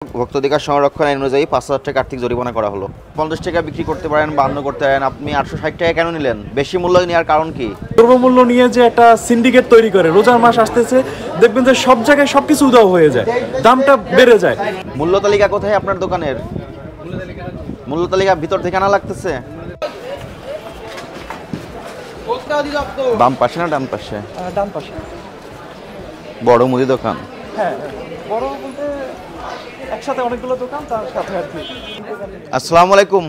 ভোক্তাধিকার সংরক্ষণ আইন অনুযায়ী ৫,০০০ টাকা আর্থিক জরিমানা করা হলো। ৫০ টাকা বিক্রি করতে পারেন, ৫২ করতে পারেন, আপনি ৮৬০ টাকা কেন নিলেন? বেশি মূল্য নেওয়ার কারণ কি? দ্রব্যমূল্য নিয়ে যে একটা সিন্ডিকেট তৈরি করে, রোজার মাস আসতেছে, দেখবেন যে সব জায়গায় সবকিছু উধাও হয়ে যায়, দামটা বেড়ে যায়। মূল্য তালিকা কোথায় আপনার দোকানের? মূল্য তালিকা ভিতর থেকে আনা লাগতেছে? বাম পাশে না ডান পাশে? ডান পাশে। বড় মুদি দোকান? হ্যাঁ, বড় বলতে একসাথে অনেকগুলো দোকান, তার সাথে আর কি। আসসালামু আলাইকুম,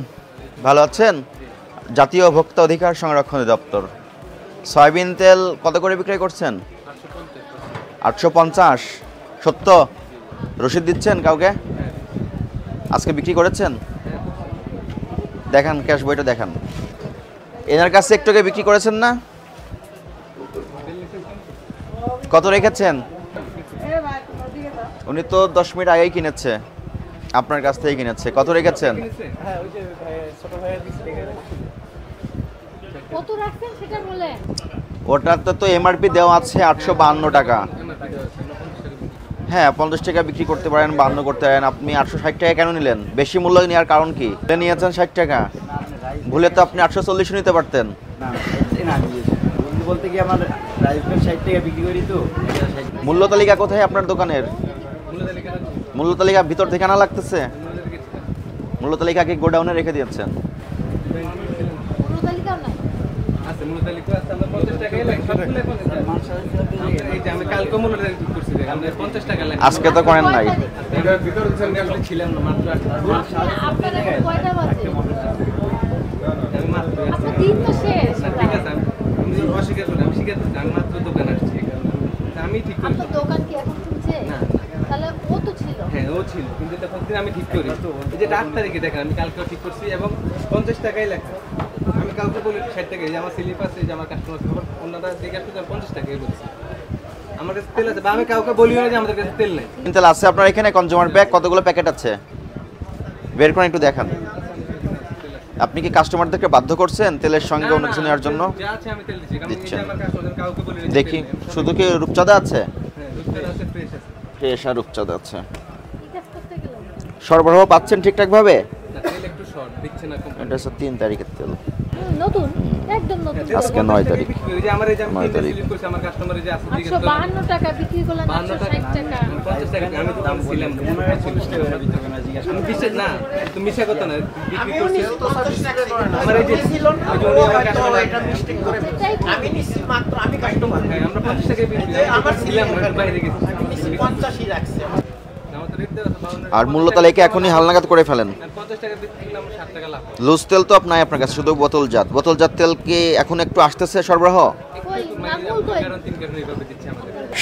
ভালো আছেন? জাতীয় ভোক্তা অধিকার সংরক্ষণ দপ্তর। সয়াবিন তেল কত করে বিক্রয় করছেন? ৮৫০। সত্য? রসিদ দিচ্ছেন কাউকে? আজকে বিক্রি করেছেন? দেখান, ক্যাশ বইটা দেখান। এনার কাছে একটু আগে বিক্রি করেছেন না? কত রেখেছেন? উনি তো ১০ মিনিট আগেই কিনেছে, আপনার কাছ থেকে কিনেছে। কত রেখেছেন? ওটাতে তো এমআরপি দেওয়া আছে ৮৫২ টাকা। হ্যাঁ, ৫০ টাকা বিক্রি করতে পারেন, ৫২ করতে পারেন, আপনি ৮৬০ টাকা কেন নিলেন? বেশি মূল্য নেওয়ার কারণ কি? নিয়েছেন ৬০ টাকা, ভুলে তো আপনি ৮৪০ নিতে পারতেন। মূল্য তালিকা কোথায় আপনার দোকানের? মূল্য তালিকা ভিতর থেকে আনা লাগতেছে? মূল্য তালিকা কি গোডাউনে রেখে দিয়েছেন? আজকে তো করেন নাই। আমি ঠিক করি দোকান কি এখন খুলছে? না, তাহলে ও তো ছিল। হ্যাঁ, ও ছিল, কিন্তু তখন আমি ঠিক করি। এই যে 8 তারিখে দেখেন, আমি কালকেও ঠিক করছি এবং 50 টাকাই লেখা। আমি কালকে বলি 60 টাকা, এই যে আমার স্লিপ আছে, এই যে আমার কাস্টমার খবর ওনারা দেখে আসলে 50 টাকাই বলছি। আমার কাছে তেল আছে, বা আমি কাউকে বলিও না যে আমাদের কাছে তেল নেই। তেল আছে আপনার এখানে? কনজিউমার প্যাক কতগুলো প্যাকেট আছে? বের করে একটু দেখান। আপনি কি কাস্টমারদেরকে বাধ্য করছেন তেলের সঙ্গে অন্য কিছু নেওয়ার জন্য? যা আছে আমি তেল দিচ্ছি, আমি আমার কাস্টমার কাউকে বলি না। দেখি, শুধু কি রূপচাঁদা আছে? হ্যাঁ, রূপচাঁদা আছে, ফ্রেশ আছে। ফ্রেশ আর রূপচাঁদা আছে। সরবরাহ পাচ্ছেন ঠিকঠাক ভাবে? তেল একটু শর্ট দিচ্ছে না কোম্পানি। এটা হচ্ছে ৩ তারিখের তেল, নতুন, একদম নতুন। আজকে ৯ তারিখ। এই যে আমার এই যে আমি স্লিপ করছি, আমার কাস্টমারে যে আছে 852 টাকা বিক্রি করলাম, 860 টাকা। 50 টাকা আমি তো দাম ছিলাম। আমি বিশ্বাস না, তুমি মিছা কথা না, বিক্রি করছি আমার এই যে ছিল না, আমার কাস্টমার এটা মিস্টেক করে আমি নিছি মাত্র, আমি কাস্টমার। হ্যাঁ, আমরা 50 টাকা বিক্রি আমার ছিলাম বাইরে গেছি, আমি নিছি 50ই রাখছি। আর মূল্য তালিকা এখনই হালনাগাদ করে ফেলেন। 50 টাকা বিক্রি করলাম, 60 টাকা লাভ। লুজ তেল তো আপনার কাছে, শুধু বোতলজাত তেল কি এখন একটু আসতেছে সরবরাহ?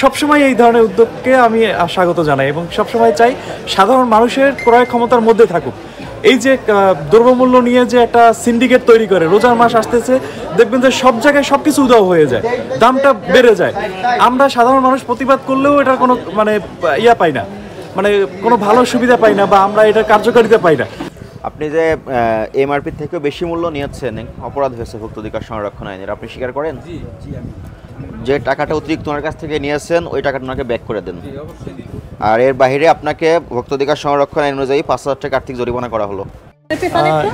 সবসময় এই ধরনের উদ্যোগকে আমি স্বাগত জানাই এবং সবসময় চাই সাধারণ মানুষের ক্রয় ক্ষমতার মধ্যে থাকুক। এই যে দ্রব্যমূল্য নিয়ে যে একটা সিন্ডিকেট তৈরি করে, রোজার মাস আসতেছে, দেখবেন যে সব জায়গায় সবকিছু উধাও হয়ে যায়, দামটা বেড়ে যায়। আমরা সাধারণ মানুষ প্রতিবাদ করলেও এটার কোনো পাই না, কোনো ভালো সুবিধা পাই না, বা আমরা এটার কার্যকারিতা পাই না। আপনি যে এমআরপি থেকেও বেশি মূল্য নিয়েছেন, অপরাধ হয়েছে ভোক্তাধিকার সংরক্ষণ আইনের, আপনি স্বীকার করেন? যে টাকাটা অতিরিক্ত ওনার কাছ থেকে নিয়েছেন, ওই টাকাটা ওনাকে ব্যাক করে দেন। আর এর বাইরে আপনাকে ভোক্তাধিকার সংরক্ষণ আইন অনুযায়ী ৫,০০০ টাকা আর্থিক জরিমানা করা হলো।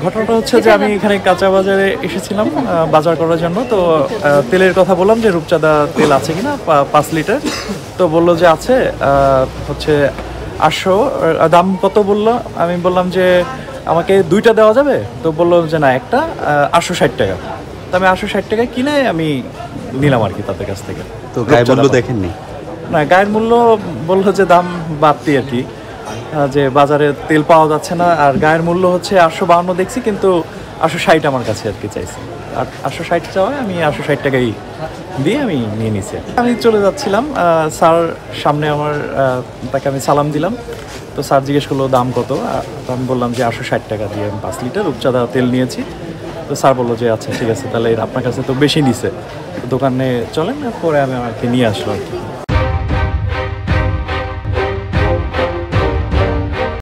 ঘটনাটা হচ্ছে যে আমি এখানে কাঁচা বাজারে এসেছিলাম বাজার করার জন্য। তো তেলের কথা বললাম যে রূপচাঁদা তেল আছে কিনা 5 লিটার। তো বললো যে আছে, হচ্ছে 800। দাম কত বললো? আমি বললাম যে আমাকে 2টা দেওয়া যাবে? তো বললো যে না, একটা 860 টাকা। তো আমি 860 টাকায় কিনে আমি নিলাম আর কি তাদের কাছ থেকে। তো গায়ের মূল্য দেখেননি? না, গায়ের মূল্য বললো যে দাম বাড়তি আর কি, যে বাজারে তেল পাওয়া যাচ্ছে না। আর গায়ের মূল্য হচ্ছে 852 দেখছি, কিন্তু 860 আমার কাছে আর কি চাইছে। আর 860 চাওয়ায় আমি 860 টাকাই দিয়ে আমি নিয়ে নিছি। আমি চলে যাচ্ছিলাম, স্যার সামনে আমার, তাকে আমি সালাম দিলাম। তো স্যার জিজ্ঞেস করলো দাম কত। তো আমি বললাম যে 860 টাকা দিয়ে আমি 5 লিটার রূপচাঁদা তেল নিয়েছি। তো স্যার বললো যে আচ্ছা ঠিক আছে, তাহলে আপনার কাছে তো বেশি নিছে, দোকানে চলেন, পরে আমি আমাকে নিয়ে আসলো আর কি।